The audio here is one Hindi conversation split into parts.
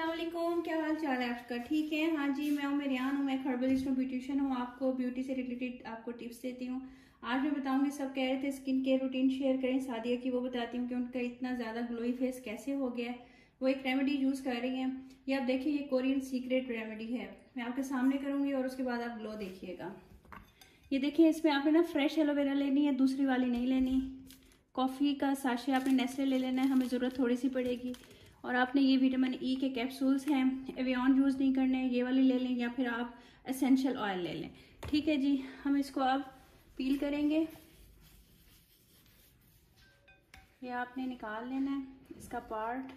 अस्सलाम वालेकुम, क्या हाल चाल है आपका? ठीक है। हाँ जी, मैं हूँ मेरियान हूँ, मैं हर्बलिस्ट हूँ, ब्यूटिशियन हूँ। आपको ब्यूटी से रिलेटेड आपको टिप्स देती हूँ। आज मैं बताऊंगी, सब कह रहे थे स्किन केयर रूटीन शेयर करें सादिया की, वो बताती हूँ कि उनका इतना ज़्यादा ग्लोई फेस कैसे हो गया है। वो एक रेमेडी यूज़ कर रही हैं। ये आप देखिए, ये कोरियन सीक्रेट रेमेडी है। मैं आपके सामने करूँगी और उसके बाद आप ग्लो देखिएगा। ये देखिए, इसमें आपने ना फ्रेश एलोवेरा लेनी है, दूसरी वाली नहीं लेनी। कॉफ़ी का साशे आपने नेस्ले ले लेना है, हमें ज़रूरत थोड़ी सी पड़ेगी। और आपने ये विटामिन ई के कैप्सूल्स हैं, एवियन यूज़ नहीं करने, ये वाली ले लें या फिर आप एसेंशियल ऑयल ले लें। ठीक है जी, हम इसको अब पील करेंगे। ये आपने निकाल लेना है इसका पार्ट।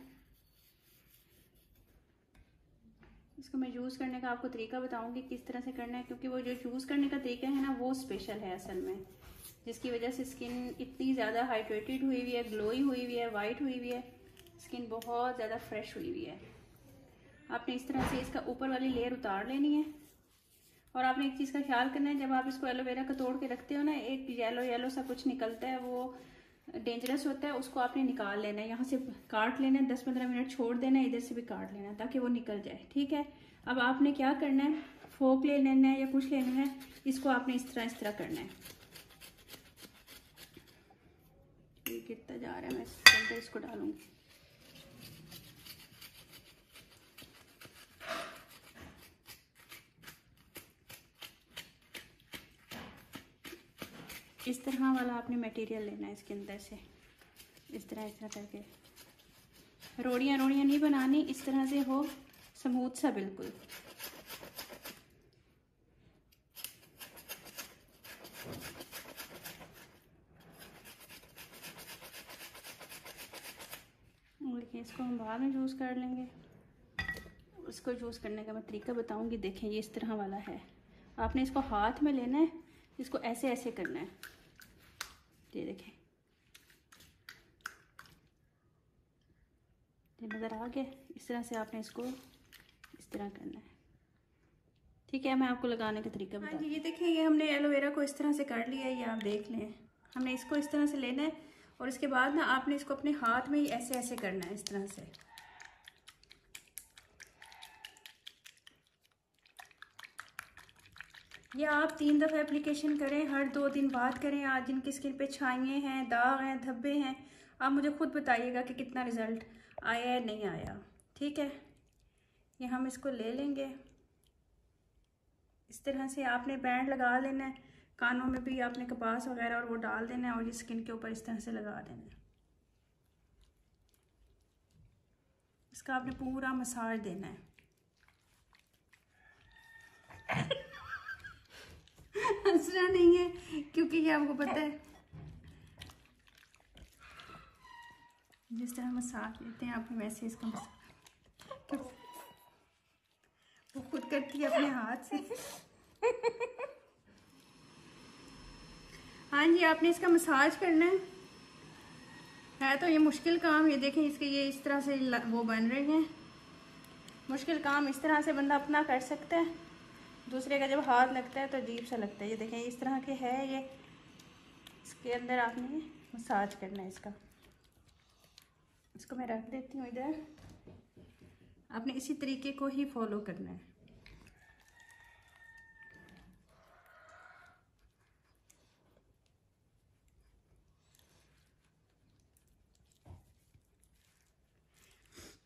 इसको मैं यूज़ करने का आपको तरीका बताऊंगी किस तरह से करना है, क्योंकि वो जो यूज़ करने का तरीका है ना, वो स्पेशल है असल में, जिसकी वजह से स्किन इतनी ज़्यादा हाइड्रेटेड हुई हुई है, ग्लोई हुई हुई है, वाइट हुई हुई है, स्किन बहुत ज़्यादा फ्रेश हुई हुई है। आपने इस तरह से इसका ऊपर वाली लेयर उतार लेनी है। और आपने एक चीज़ का ख्याल करना है, जब आप इसको एलोवेरा का तोड़ के रखते हो ना, एक येलो येलो सा कुछ निकलता है, वो डेंजरस होता है, उसको आपने निकाल लेना है। यहाँ से काट लेना है, 10-15 मिनट छोड़ देना है, इधर से भी काट लेना है ताकि वो निकल जाए। ठीक है, अब आपने क्या करना है, फोक ले लेना है या कुछ ले लेना है, इसको आपने इस तरह करना है। ये गिरता जा रहा है, मैं इसको डालूंगी। इस तरह वाला आपने मटेरियल लेना है, इसके अंदर से इस तरह करके रोड़ियाँ नहीं बनानी, इस तरह से हो स्मूथ सा बिल्कुल। देखिए, इसको हम बाद में यूज़ कर लेंगे। इसको यूज़ करने का मैं तरीका बताऊंगी। देखें, ये इस तरह वाला है, आपने इसको हाथ में लेना है, इसको ऐसे ऐसे करना है। ये देखें, ये नज़र आ गया। इस तरह से आपने इसको इस तरह करना है। ठीक है, मैं आपको लगाने का तरीका बता। हाँ जी, ये देखें, ये हमने एलोवेरा को इस तरह से कर लिया है, ये आप देख लें। हमने इसको इस तरह से लेना है और इसके बाद ना आपने इसको अपने हाथ में ही ऐसे ऐसे करना है, इस तरह से। या आप 3 दफ़ा एप्लीकेशन करें, हर 2 दिन बाद करें। आज जिनकी स्किन पे छाइयाँ हैं, दाग हैं, धब्बे हैं, आप मुझे खुद बताइएगा कि कितना रिज़ल्ट आया है नहीं आया। ठीक है, ये हम इसको ले लेंगे। इस तरह से आपने बैंड लगा लेना है, कानों में भी आपने कपास वगैरह और वो डाल देना है और ये स्किन के ऊपर इस तरह से लगा देना है। इसका आपने पूरा मसाज देना है। हंसना नहीं है, क्योंकि ये आपको पता है जिस तरह मसाज देते हैं आपने वैसे इसका मसाज वो खुद करती है अपने हाथ से। हाँ जी, आपने इसका मसाज करना है तो ये मुश्किल काम। ये देखें, इसके ये इस तरह से वो बन रहे हैं। मुश्किल काम इस तरह से बंदा अपना कर सकता है, दूसरे का जब हाथ लगता है तो अजीब सा लगता है। ये देखें, इस तरह के है ये, इसके अंदर आपने मसाज करना है इसका। इसको मैं रख देती हूँ इधर। आपने इसी तरीके को ही फॉलो करना है।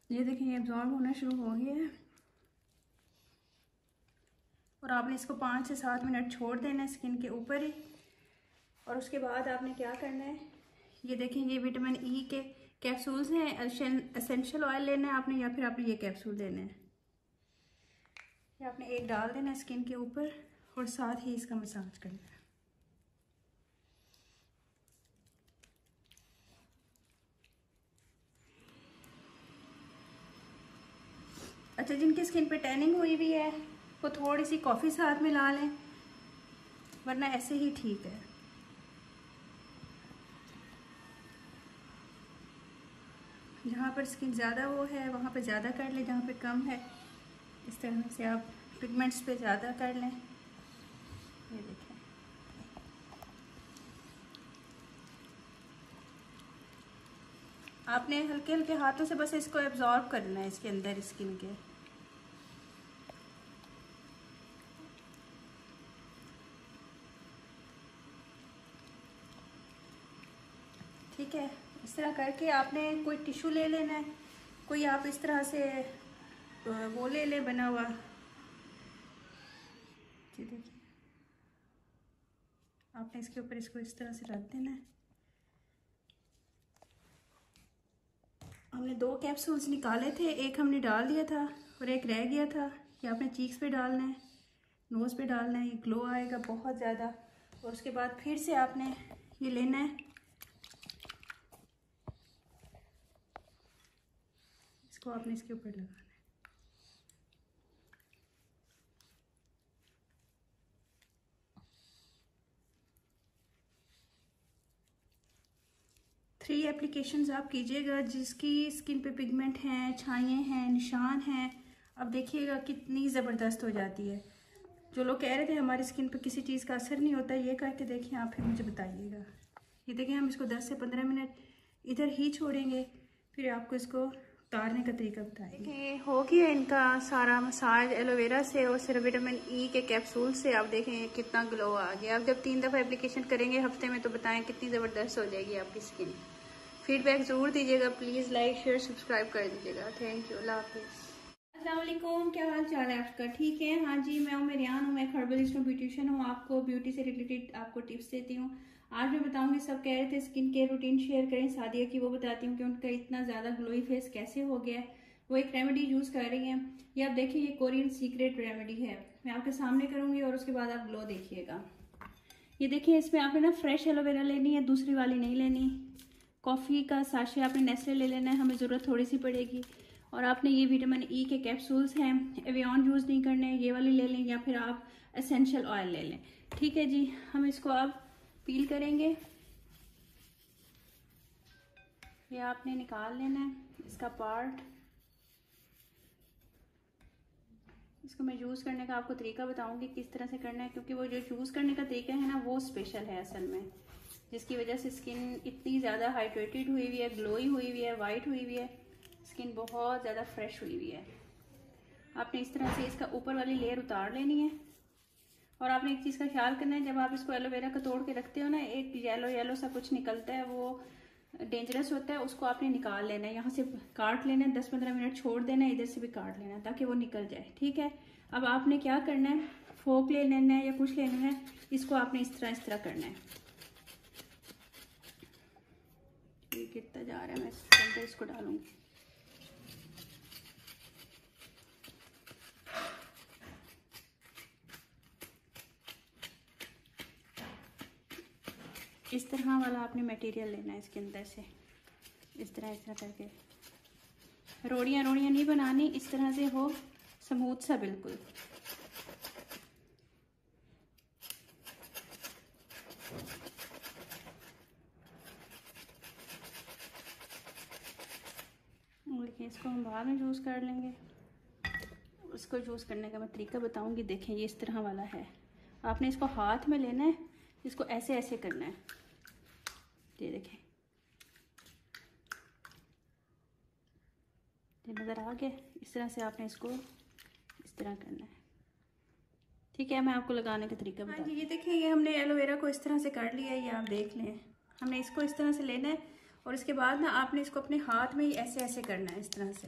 ये देखें, ये एब्जॉर्ब होना शुरू हो गया है और आपने इसको 5 से 7 मिनट छोड़ देना है स्किन के ऊपर ही। और उसके बाद आपने क्या करना है, ये देखें, ये विटामिन ई के कैप्सूल्स हैं, एसेंशियल ऑयल लेना है आपने या फिर आपने ये कैप्सूल लेना है। ये आपने एक डाल देना है स्किन के ऊपर और साथ ही इसका मसाज करना है। अच्छा, जिनकी स्किन पे टैनिंग हुई हुई है वो थोड़ी सी कॉफ़ी साथ में ला लें, वरना ऐसे ही ठीक है। जहाँ पर स्किन ज़्यादा वो है वहाँ पे ज़्यादा कर लें, जहाँ पे कम है इस तरह से आप पिगमेंट्स पे ज़्यादा कर लें। ये देखें, आपने हल्के हल्के हाथों से बस इसको एब्जॉर्ब करना है इसके अंदर स्किन के। ठीक है, इस तरह करके आपने कोई टिश्यू ले लेना है, कोई आप इस तरह से वो ले ले बना हुआ। जी देखिए, आपने इसके ऊपर इसको इस तरह से रख देना है। हमने 2 कैप्सूल्स निकाले थे, एक हमने डाल दिया था और एक रह गया था। ये आपने चीक्स पे डालना है, नोज़ पे डालना है, ये ग्लो आएगा बहुत ज़्यादा। और उसके बाद फिर से आपने ये लेना है, इसको आपने इसके ऊपर लगाना है। थ्री एप्लीकेशंस आप कीजिएगा जिसकी स्किन पे पिगमेंट हैं, छाइयाँ हैं, निशान हैं। अब देखिएगा कितनी ज़बरदस्त हो जाती है। जो लोग कह रहे थे हमारी स्किन पे किसी चीज़ का असर नहीं होता, ये करके देखिए आप, फिर मुझे बताइएगा। ये देखिए, हम इसको 10 से 15 मिनट इधर ही छोड़ेंगे, फिर आपको इसको उतारने का तरीका बताएंगे। देखिए हो गया इनका सारा मसाज एलोवेरा से और सिर्फ विटामिन ई के कैप्सूल से। आप देखें कितना ग्लो आ गया। आप जब 3 दफ़ा एप्लीकेशन करेंगे हफ्ते में तो बताएं कितनी ज़बरदस्त हो जाएगी आपकी स्किन। फीडबैक ज़रूर दीजिएगा प्लीज़, लाइक शेयर सब्सक्राइब कर दीजिएगा। थैंक यू, अल्लाह हाफिज़। अस्सलाम वालेकुम, क्या हाल चाल है आपका? ठीक है, हाँ जी, मैं मेरियान हूँ, मैं हर्बलिस्ट हूँ, ब्यूटिशियन हूँ। आपको ब्यूटी से रिलेटेड आपको टिप्स देती हूँ। आज मैं बताऊंगी, सब कह रहे थे स्किन केयर रूटीन शेयर करें सादिया की, वो बताती हूँ कि उनका इतना ज़्यादा ग्लोई फेस कैसे हो गया है। वो एक रेमेडी यूज़ कर रही हैं। ये आप देखिए, ये कोरियन सीक्रेट रेमेडी है, मैं आपके सामने करूँगी और उसके बाद आप ग्लो देखिएगा। ये देखिए, इसमें आपने ना फ्रेश एलोवेरा लेनी है, दूसरी वाली नहीं लेनी। कॉफ़ी का साशे आपने नेस्ले ले लेना है, हमें ज़रूरत थोड़ी सी पड़ेगी। और आपने ये विटामिन ई के कैप्सूल्स हैं, एवियन यूज़ नहीं करने, ये वाली ले लें या फिर आप एसेंशियल ऑयल ले लें। ठीक है जी, हम इसको अब पील करेंगे। ये आपने निकाल लेना है इसका पार्ट। इसको मैं यूज़ करने का आपको तरीका बताऊंगी किस तरह से करना है, क्योंकि वो जो यूज़ करने का तरीका है ना वो स्पेशल है असल में, जिसकी वजह से स्किन इतनी ज़्यादा हाइड्रेटेड हुई हुई है, ग्लोई हुई हुई है, वाइट हुई हुई है, स्किन बहुत ज़्यादा फ्रेश हुई हुई है। आपने इस तरह से इसका ऊपर वाली लेयर उतार लेनी है। और आपने एक चीज़ का ख्याल करना है, जब आप इसको एलोवेरा का तोड़ के रखते हो ना, एक येलो येलो सा कुछ निकलता है, वो डेंजरस होता है, उसको आपने निकाल लेना है। यहाँ से काट लेना है, 10-15 मिनट छोड़ देना है, इधर से भी काट लेना है ताकि वो निकल जाए। ठीक है, अब आपने क्या करना है, फोक ले लेना है या कुछ ले लेना है, इसको आपने इस तरह करना है। ये गिरता जा रहा है, मैं इसके अंदर इसको डालूंगी। इस तरह वाला आपने मटेरियल लेना है इसके अंदर से, इस तरह करके। रोड़ियाँ नहीं बनानी, इस तरह से हो स्मूथ सा बिल्कुल। देखिए, इसको हम बाद में यूज़ कर लेंगे। उसको यूज़ करने का मैं तरीका बताऊंगी। देखें, ये इस तरह वाला है, आपने इसको हाथ में लेना है, इसको ऐसे ऐसे करना है। ये देखें, ये नज़र आ गया। इस तरह से आपने इसको इस तरह करना है। ठीक है, मैं आपको लगाने का तरीका बता। हाँ जी, ये देखें, ये हमने एलोवेरा को इस तरह से कर लिया है, ये आप देख लें। हमने इसको इस तरह से लेना है और इसके बाद ना आपने इसको अपने हाथ में ही ऐसे ऐसे करना है, इस तरह से।